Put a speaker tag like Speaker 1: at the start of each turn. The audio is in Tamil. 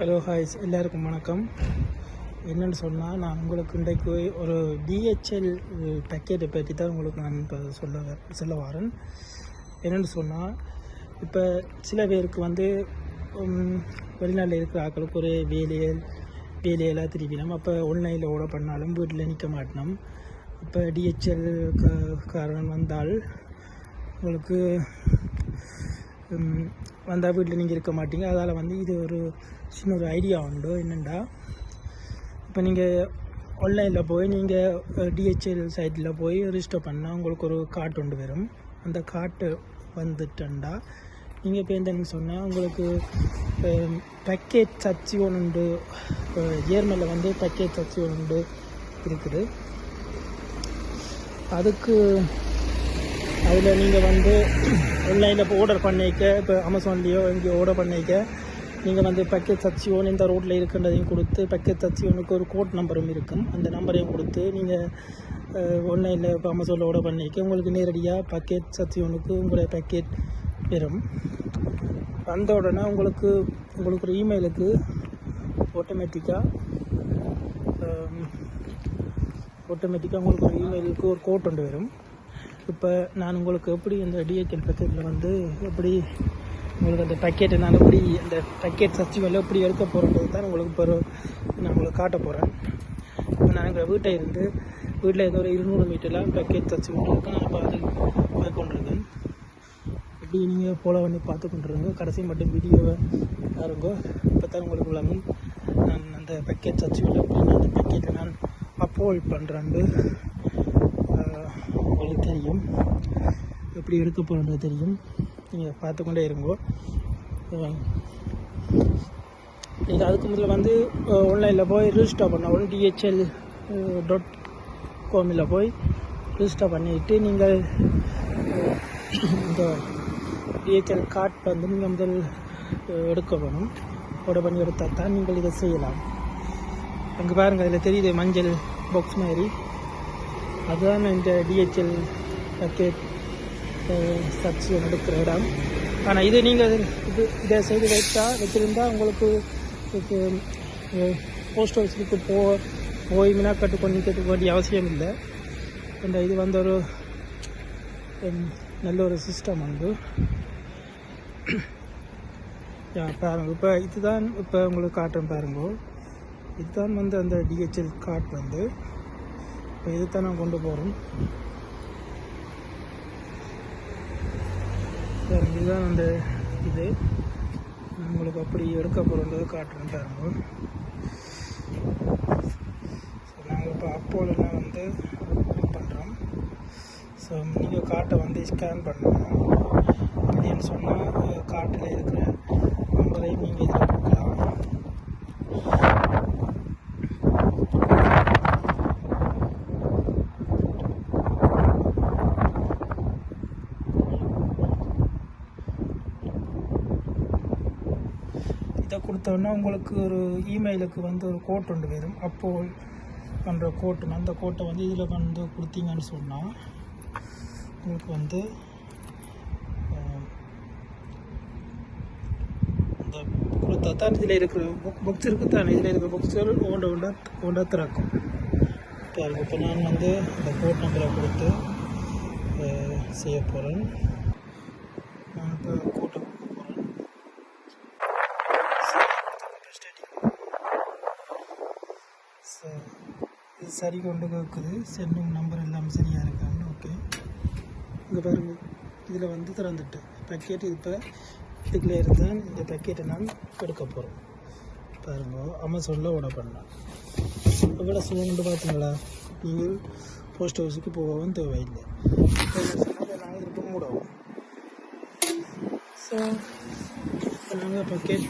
Speaker 1: ஹலோ ஹாய்ஸ் எல்லாருக்கும் வணக்கம். என்னென்னு சொன்னால், நான் உங்களுக்கு இன்றைக்கு ஒரு டிஹெச்எல் பேக்கெட்டை பற்றி தான் உங்களுக்கு நான் இப்போ சொல்ல வரேன். என்னென்னு சொன்னால், இப்போ சில பேருக்கு வெளிநாட்டில் இருக்கிற ஆட்களுக்கு ஒரு வேலையெல்லாம் திருப்பினோம். அப்போ ஆன்லைனில் ஓட பண்ணாலும் வீட்டில் நிற்க மாட்டினோம். இப்போ டிஹெச்எல் காரன் வந்தால் உங்களுக்கு வந்தால் வீட்டில் நீங்கள் இருக்க மாட்டீங்க. அதால் இது ஒரு சின்ன ஒரு ஐடியா உண்டு. என்னென்னா, இப்போ நீங்கள் ஆன்லைனில் போய் நீங்கள் டிஹெச்எல் சைட்டில் போய் ரிஜிஸ்டர் பண்ணால் உங்களுக்கு ஒரு கார்டு ஒன்று வரும். அந்த கார்டு வந்துட்டா நீங்கள் இப்போ என்னன்னு சொன்னால், உங்களுக்கு பேக்கேஜ் சப்சிடிஷன் உண்டு. ஜேர்மனில் பேக்கேஜ் சப்சிடிஷன் உண்டு இருக்குது. அதுக்கு அதில் நீங்கள் ஆன்லைனில் இப்போ ஆர்டர் பண்ணிக்க, இப்போ அமேசான்லேயோ எங்கேயோ ஆர்டர் பண்ணிக்க, நீங்கள் பேக்கேஜ் சப்சிடிஷன் இந்த ரோட்டில் இருக்கின்றதையும் கொடுத்து, பேக்கேஜ் சப்சிடிஷனுக்கு ஒரு கோட் நம்பரும் இருக்கும். அந்த நம்பரையும் கொடுத்து நீங்கள் ஆன்லைனில் இப்போ அமேசானில் ஆர்டர் பண்ணிக்க உங்களுக்கு நேரடியாக பேக்கேஜ் சப்சிடிஷனுக்கு உங்களுடைய பேக்கேஜ் வரும். வந்த உடனே உங்களுக்கு ஒரு இமெயிலுக்கு ஆட்டோமேட்டிக்காக உங்களுக்கு ஒரு இமெயிலுக்கு ஒரு கோட் ஒன்று வரும். இப்போ நான் உங்களுக்கு எப்படி இந்த டிஹெச்எல் பேக்கெட்டில் எப்படி உங்களுக்கு அந்த பேக்கெட்டை நான் எப்படி அந்த பேக்கெட் சப்சிடிஷனில் எப்படி எடுக்க போகிறேன்றது தான் உங்களுக்கு நான் உங்களுக்கு காட்ட போகிறேன். இப்போ நான் எங்கள் வீட்டில் இருந்து ஒரு 200 மீட்டர்லாம் பேக்கெட் சப்சிடிஷன் இருக்கு. நான் இப்போ அது போய் கொண்டிருக்கேன். இப்படி நீங்கள் ஃபாலோ பண்ணி பார்த்து கொண்டிருங்க. கடைசி மட்டும் வீடியோவை பாருங்க. இப்போ தான் உங்களுக்கு விளங்கும் நான் அந்த பேக்கெட் சப்சிடிஷனில் எப்படி அந்த பேக்கெட்டை நான் அப்லோட் பண்ணுறேன்னு உங்களுக்கு தெரியும். எப்படி எடுக்க போகிறது தெரியும். நீங்கள் பார்த்துக்கொண்டே இருங்கோ. நீங்கள் அதுக்கு முதல்ல ஆன்லைனில் போய் ரிஜிஸ்டர் பண்ண DHL.com போய் ரிஜிஸ்டர் பண்ணிவிட்டு நீங்கள் இந்த டிஹெச்எல் கார்டு நீங்கள் முதல் எடுக்க வேணும். ஆர்டர் பண்ணி எடுத்தால் தான் நீங்கள் இதை செய்யலாம். அங்கே பாருங்கள், அதில் தெரியுது மஞ்சள் பாக்ஸ் மாதிரி, அதுதான் இந்த டிஹெச்எல் பேக்கெட் சப்சிடிஷன் எடுக்கிற இடம். ஆனால் இது நீங்கள் இதை செய்து வச்சுருந்தால் உங்களுக்கு போஸ்ட் ஆஃபீஸுக்கு போய் மினாக்கட்டு கொண்டு வேண்டிய அவசியம் இல்லை. இந்த இது ஒரு நல்ல ஒரு சிஸ்டம் பாருங்கள். இப்போ உங்களுக்கு காட்டுறேன் பாருங்க. இதுதான் அந்த டிஹெச்எல் கார்டு இப்போ இதுதான் நான் கொண்டு போகிறேன். இதுதான் அந்த இது உங்களுக்கு அப்படி எடுக்க போகிறது காட்டுறேன் பாருங்க. ஸோ நாங்கள் இப்போ அப்போலாம் பண்ணுறோம். ஸோ நீங்கள் கார்ட்டை ஸ்கேன் பண்ணணும். அப்படின்னு சொன்னால் கார்ட்டில் இருக்கிற நம்பரையும் நீங்கள் இதில் கொடுக்கலாம். இதை கொடுத்தோன்னா உங்களுக்கு ஒரு இமெயிலுக்கு ஒரு கோட் ஒன்று வரும். அப்போது பண்ணுற கோட்டு, அந்த கோட்டை இதில் கொடுத்தீங்கன்னு சொன்னால் உங்களுக்கு இந்த கொடுத்தா தான் இதில் இருக்கிற புக்ஸ் இருக்குது தானே, இதில் இருக்கிற புக்ஸ்கள் ஒன்றா திறக்கும். இப்போ நான் அந்த கோட் நம்பரை கொடுத்து செய்ய போகிறேன். நான் இப்போ கோட்டை இது சரி கொண்டு கேட்குது. சென்டிங் நம்பர் எல்லாம் சரியாக இருக்காங்க. ஓகே, இங்கே பாருங்கள், இதில் திறந்துட்டு பேக்கெட் இப்போ இதுக்குள்ளே இருந்தால் இந்த பேக்கெட்டை நான் எடுக்க போகிறோம். பாருங்கள், அமேசானில் ஆர்டர் பண்ணலாம். எவ்வளோ சுகண்டு பார்த்தீங்களா? நீங்கள் போஸ்ட் ஆஃபீஸுக்கு போகவும் தேவையில்லை. நாங்கள் திருப்பி மூடவும். ஸோ நாங்கள் பேக்கெட்